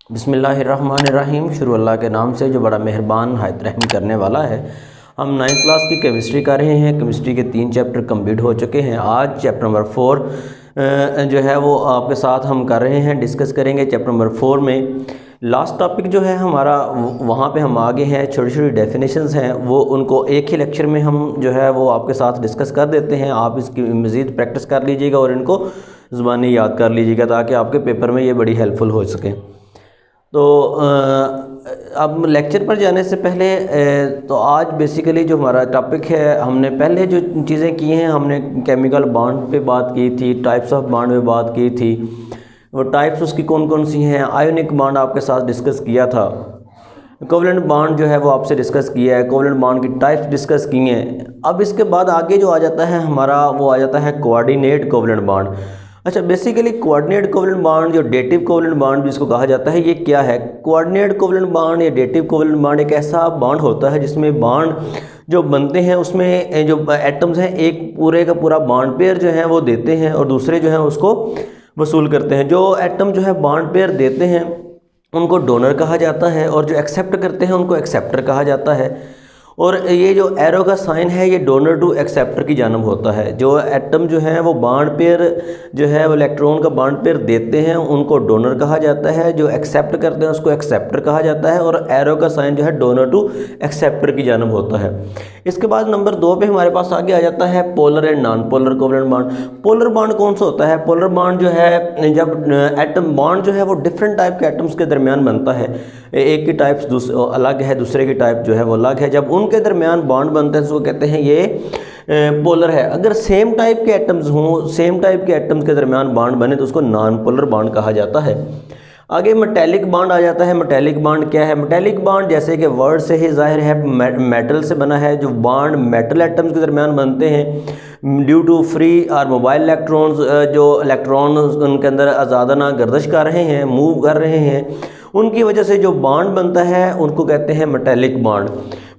बिस्मिल्लाहिर्रहमानिर्रहीम। शुरू अल्लाह के नाम से जो बड़ा मेहरबान हायत रहमी करने वाला है। हम 9th क्लास की केमिस्ट्री कर रहे हैं। केमिस्ट्री के 3 चैप्टर कंप्लीट हो चुके हैं। आज चैप्टर नंबर 4 जो है वो आपके साथ हम कर रहे हैं, डिस्कस करेंगे। चैप्टर नंबर 4 में लास्ट टॉपिक जो है हमारा वहाँ पे हम आगे हैं। छोटी छोटी डेफिनेशंस हैं, वो उनको एक ही लेक्चर में हम जो है वो आपके साथ डिस्कस कर देते हैं। आप इसकी मज़ीद प्रैक्टिस कर लीजिएगा और इनको ज़ुबानी याद कर लीजिएगा ताकि आपके पेपर में ये बड़ी हेल्पफुल हो सके। तो अब लेक्चर पर जाने से पहले तो आज बेसिकली जो हमारा टॉपिक है, हमने पहले जो चीज़ें की हैं, हमने केमिकल बॉन्ड पे बात की थी, टाइप्स ऑफ बॉन्ड पे बात की थी। वो टाइप्स उसकी कौन कौन सी हैं। आयोनिक बॉन्ड आपके साथ डिस्कस किया था। कोवलेंट बॉन्ड जो है वो आपसे डिस्कस किया है। कोवलेंट बॉन्ड की टाइप्स डिस्कस की हैं। अब इसके बाद आगे जो आ जाता है हमारा, वो आ जाता है कोऑर्डिनेट कोवलेंट बॉन्ड। अच्छा, बेसिकली कोऑर्डिनेट कोवलेंट बॉन्ड, जो डेटिव कोवलेंट बॉन्ड जिसको कहा जाता है, ये क्या है? कोऑर्डिनेट कोवलेंट बॉन्ड या डेटिव कोवलेंट बॉन्ड एक ऐसा बॉन्ड होता है जिसमें बॉन्ड जो बनते हैं उसमें जो एटम्स हैं एक पूरे का पूरा बॉन्ड पेयर जो है वो देते हैं और दूसरे जो है उसको वसूल करते हैं। जो एटम जो है बॉन्ड पेयर देते हैं उनको डोनर कहा जाता है और जो एक्सेप्ट करते हैं उनको एक्सेप्टर कहा जाता है। और ये जो एरो का साइन है ये डोनर टू एक्सेप्टर की जानब होता है। जो एटम जो है वो बॉन्ड पेयर जो है वो इलेक्ट्रॉन का बॉन्ड पेयर देते हैं उनको डोनर कहा जाता है, जो एक्सेप्ट करते हैं उसको एक्सेप्टर कहा जाता है। और एरो का साइन जो है डोनर टू एक्सेप्टर की जानब होता है। इसके बाद नंबर 2 पे हमारे पास आगे आ जाता है polar and non polar covalent bond. Polar bond कौन सा होता है? पोलर बॉन्ड जो है जब एटम बॉन्ड जो है वो डिफरेंट टाइप के एटम्स के दरमियान बनता है। एक की टाइप अलग है, दूसरे की टाइप जो है वो अलग है। जब उनके दरमियान बॉन्ड बनते हैं तो कहते हैं ये पोलर है। अगर सेम टाइप के एटम्स हों, सेम टाइप के एटम्स के दरमियान बॉन्ड बने तो उसको नॉन पोलर बॉन्ड कहा जाता है। आगे मेटेलिक बॉन्ड आ जाता है। मेटेलिक बॉन्ड क्या है? मेटेलिक बॉन्ड जैसे कि वर्ड से ही जाहिर है मेटल से बना है। जो बॉन्ड मेटल एटम्स के दरमियान बनते हैं ड्यू टू फ्री और मोबाइल इलेक्ट्रॉन्स, जो इलेक्ट्रॉन उनके अंदर आज़ादाना गर्दिश कर रहे हैं, मूव कर रहे हैं, उनकी वजह से जो बॉन्ड बनता है उनको कहते हैं मेटेलिक बॉन्ड।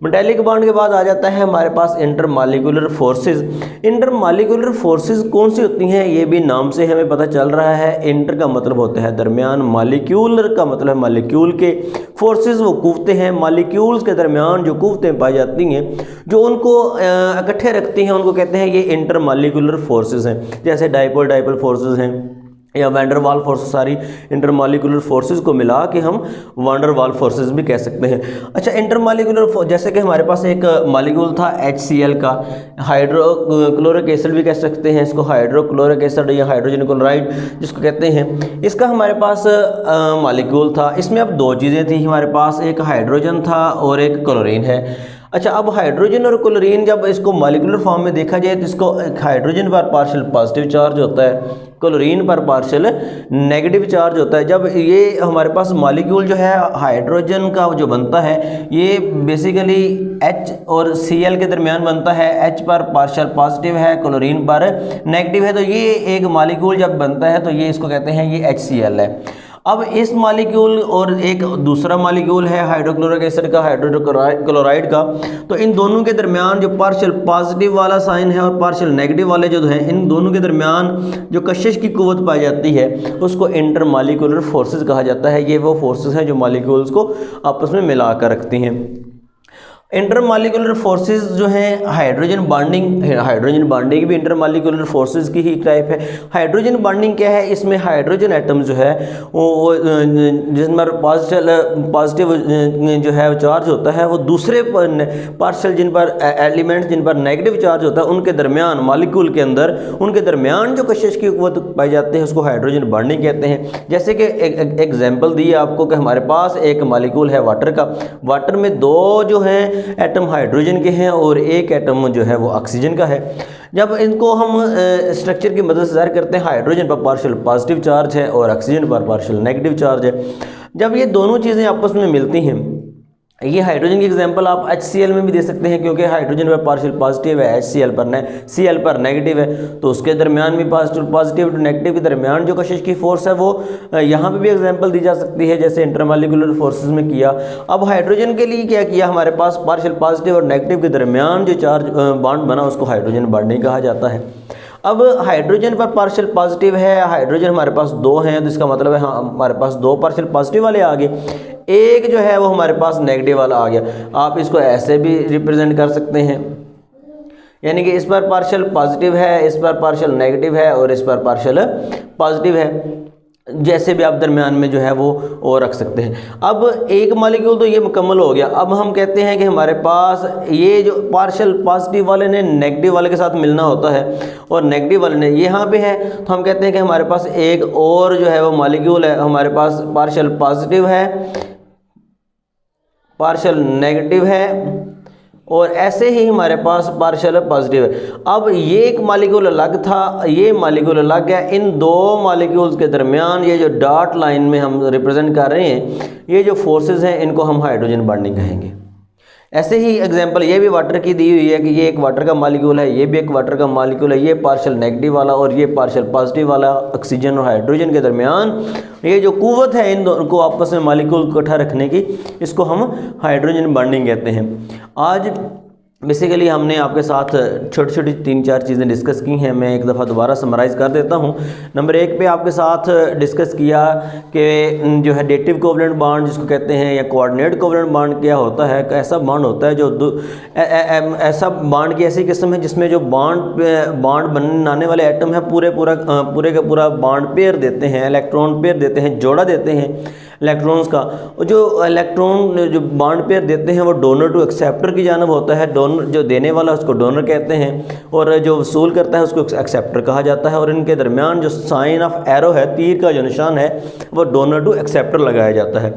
मेटेलिक बॉन्ड के बाद आ जाता है हमारे पास इंटरमॉलिक्यूलर फोर्सेस। इंटरमॉलिक्यूलर फोर्सेस कौन सी होती हैं? ये भी नाम से हमें पता चल रहा है। इंटर का मतलब होता है दरमियान, मॉलिक्यूलर का मतलब है मॉलिक्यूल के, फोर्सेस वो कुव्वतें हैं। मॉलिक्यूल्स के दरमियान जो कुव्वतें पाई जाती हैं जो उनको इकट्ठे रखती हैं उनको कहते हैं ये इंटरमॉलिक्यूलर फोर्सेस हैं। जैसे डाइपोल डाइपोल फोर्सेस हैं या वैंडरवाल फोर्सेस, सारी इंटरमॉलिक्यूलर फोर्सेस को मिला के हम वैंडरवाल फोर्सेस भी कह सकते हैं। अच्छा, इंटरमॉलिक्यूलर जैसे कि हमारे पास एक मॉलिक्यूल था HCl का, हाइड्रोक्लोरिक एसिड भी कह सकते हैं इसको, हाइड्रोक्लोरिक एसिड या हाइड्रोजन क्लोराइड जिसको कहते हैं। इसका हमारे पास मॉलिक्यूल था। इसमें अब 2 चीज़ें थी हमारे पास, एक हाइड्रोजन था और एक क्लोरीन है। अच्छा, अब हाइड्रोजन और क्लोरीन जब इसको मॉलिक्यूलर फॉर्म में देखा जाए तो इसको हाइड्रोजन पर पार्शियल पॉजिटिव चार्ज होता है, क्लोरीन पर पार्शियल नेगेटिव चार्ज होता है। जब ये हमारे पास मॉलिक्यूल जो है हाइड्रोजन का जो बनता है ये बेसिकली H और Cl के दरमियान बनता है। H पर पार्शियल पॉजिटिव है, क्लोरीन पर नेगेटिव है, तो ये एक मॉलिक्यूल जब बनता है तो ये इसको कहते हैं ये HCl है। अब इस मॉलिक्यूल और एक दूसरा मॉलिक्यूल है हाइड्रोक्लोरिक एसिड का, हाइड्रोक्लोराइड का, तो इन दोनों के दरमियान जो पार्शियल पॉजिटिव वाला साइन है और पार्शियल नेगेटिव वाले जो हैं, इन दोनों के दरमियान जो कशिश की कुव्वत पाई जाती है उसको इंटरमॉलिक्यूलर फोर्सेस कहा जाता है। ये वो फोर्सेस हैं जो मॉलिक्यूल्स को आपस में मिला कर रखती हैं। इंटरमॉलिक्यूलर फोर्सेस जो हैं हाइड्रोजन बॉन्डिंग भी इंटरमॉलिक्यूलर फोर्सेस की ही टाइप है। हाइड्रोजन बॉन्डिंग क्या है? इसमें हाइड्रोजन एटम जो है वो जिस पर पॉजिटिव जो है चार्ज होता है वो दूसरे पार्शियल जिन पर एलिमेंट्स जिन पर नेगेटिव चार्ज होता है उनके दरमियान, मॉलिक्यूल के अंदर उनके दरमियान जो कशिश की कुव्वत पाई जाती है उसको हाइड्रोजन बॉन्डिंग कहते हैं। जैसे कि एक एग्जाम्पल दी आपको कि हमारे पास एक मॉलिक्यूल है वाटर का, वाटर में 2 जो हैं एटम हाइड्रोजन के हैं और एक एटम जो है वो ऑक्सीजन का है। जब इनको हम स्ट्रक्चर की मदद से ज़ाहिर करते हैं, हाइड्रोजन पर पार्शियल पॉजिटिव चार्ज है और ऑक्सीजन पर पार्शियल नेगेटिव चार्ज है। जब ये दोनों चीज़ें आपस में मिलती हैं, ये हाइड्रोजन की एग्जांपल आप HCl में भी दे सकते हैं क्योंकि हाइड्रोजन पर पार्शियल पॉजिटिव है, Cl पर नेगेटिव है, तो उसके दरमियान भी पॉजिटिव टू नेगेटिव के दरमियान जो कशिश की फोर्स है वो यहाँ पे भी एग्जांपल दी जा सकती है जैसे इंटरमॉलिक्यूलर फोर्सेस में किया। अब हाइड्रोजन के लिए क्या किया, हमारे पास पार्शियल पॉजिटिव और नेगेटिव के दरमियान जो चार्ज बॉन्ड बना उसको हाइड्रोजन बॉन्डिंग कहा जाता है। अब हाइड्रोजन पर पार्शियल पॉजिटिव है, हाइड्रोजन हमारे पास 2 हैं, तो इसका मतलब है हाँ हमारे पास 2 पार्शियल पॉजिटिव वाले आ गए, एक जो है वो हमारे पास नेगेटिव वाला आ गया। आप इसको ऐसे भी रिप्रेजेंट कर सकते हैं, यानी कि इस पर पार्शियल पॉजिटिव है, इस पर पार्शियल नेगेटिव है और इस पर पार्शियल पॉजिटिव है, जैसे भी आप दरमियान में जो है वो रख सकते हैं। अब एक मॉलिक्यूल तो ये मुकम्मल हो गया। अब हम कहते हैं कि हमारे पास ये जो पार्शियल पॉजिटिव वाले ने नेगेटिव वाले के साथ मिलना होता है और नेगेटिव वाले ने यहाँ पे है, तो हम कहते हैं कि हमारे पास एक और जो है वो मॉलिक्यूल है, हमारे पास पार्शियल पॉजिटिव है, पार्शियल नेगेटिव है और ऐसे ही हमारे पास पार्शियल पॉजिटिव है। अब ये एक मॉलिक्यूल अलग था, ये मॉलिक्यूल अलग है। इन 2 मॉलिक्यूल्स के दरमियान ये जो डॉट लाइन में हम रिप्रेजेंट कर रहे हैं, ये जो फोर्सेस हैं इनको हम हाइड्रोजन बॉन्डिंग कहेंगे। ऐसे ही एग्जांपल ये भी वाटर की दी हुई है कि ये एक वाटर का मॉलिक्यूल है, ये भी एक वाटर का मॉलिक्यूल है, ये पार्शियल नेगेटिव वाला और ये पार्शियल पॉजिटिव वाला। ऑक्सीजन और हाइड्रोजन के दरमियान ये जो कुव्वत है इन दोनों को आपस में मॉलिक्यूल को इकट्ठा रखने की, इसको हम हाइड्रोजन बॉन्डिंग कहते हैं। आज बेसिकली हमने आपके साथ छोटी छोटी 3-4 चीज़ें डिस्कस की हैं। मैं एक दफ़ा दोबारा समराइज़ कर देता हूं। नंबर 1 पे आपके साथ डिस्कस किया कि जो है डेटिव कोवलेंट बॉन्ड जिसको कहते हैं या कोऑर्डिनेट कोवलेंट बॉन्ड क्या होता है। ऐसा बॉन्ड होता है जो ऐसा बॉन्ड की ऐसी किस्म है जिसमें जो बॉन्ड बनाने वाले एटम है पूरे का पूरा बॉन्ड पेयर देते हैं, इलेक्ट्रॉन पेयर देते हैं, जोड़ा देते हैं इलेक्ट्रॉन्स का। और जो इलेक्ट्रॉन जो बॉन्ड पेयर देते हैं वो डोनर टू एक्सेप्टर की जानब होता है। डोनर जो देने वाला उसको डोनर कहते हैं और जो वसूल करता है उसको एक्सेप्टर कहा जाता है। और इनके दरमियान जो साइन ऑफ एरो है, तीर का जो निशान है, वो डोनर टू एक्सेप्टर लगाया जाता है।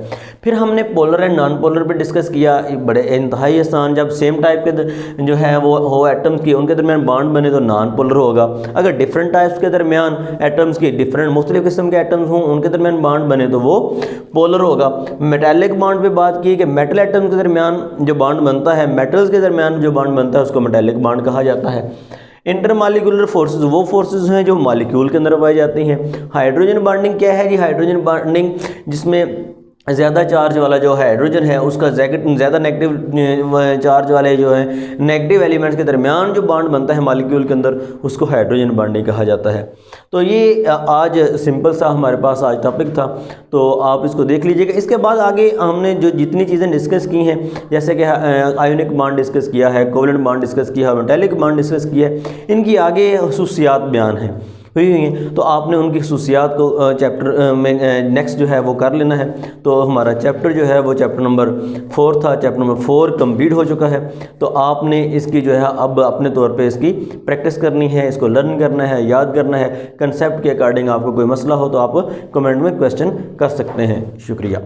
फिर हमने पोलर एंड नॉन पोलर पे डिस्कस किया। बड़े इंतहाई आसान, जब सेम टाइप के जो है वो हो एटम्स की उनके दरमियान बॉन्ड बने तो नॉन पोलर होगा। अगर डिफरेंट टाइप्स के दरमियान एटम्स की डिफरेंट मुख्तलिफ किस्म के एटम्स हों उनके दरमियान बॉन्ड बने तो वो पोलर होगा। मेटालिक बॉन्ड पे बात की कि मेटल एटम्स के दरमियान जो बॉन्ड बनता है, मेटल्स के दरमियान जो बॉन्ड बनता है उसको मेटालिक बॉन्ड कहा जाता है। इंटरमॉलिक्यूलर फोर्सेस वो फोर्सेस हैं जो मॉलिक्यूल के अंदर पाई जाती हैं। हाइड्रोजन बॉन्डिंग क्या है जी? हाइड्रोजन बॉन्डिंग जिसमें ज़्यादा चार्ज वाला जो हाइड्रोजन है उसका ज़्यादा नेगेटिव चार्ज वाले जो है नेगेटिव एलिमेंट्स के दरमियान जो बॉन्ड बनता है मॉलिक्यूल के अंदर उसको हाइड्रोजन बॉन्डिंग कहा जाता है। तो ये आज सिंपल सा हमारे पास आज टॉपिक था, तो आप इसको देख लीजिएगा। इसके बाद आगे हमने जो जितनी चीज़ें डिस्कस की हैं, जैसे कि आयोनिक बॉन्ड डिस्कस किया है, कोवलेंट बॉन्ड डिस्कस किया है, मेटालिक बॉन्ड डिस्कस किया है, इनकी आगे खुसूसियात बयान है हुई हैं, तो आपने उनकी खुसूसियात को चैप्टर में नेक्स्ट जो है वो कर लेना है। तो हमारा चैप्टर जो है वो चैप्टर नंबर 4 था, चैप्टर नंबर 4 कंप्लीट हो चुका है। तो आपने इसकी जो है अब अपने तौर पे इसकी प्रैक्टिस करनी है, इसको लर्न करना है, याद करना है। कंसेप्ट के अकॉर्डिंग आपको कोई मसला हो तो आप कमेंट में क्वेश्चन कर सकते हैं। शुक्रिया।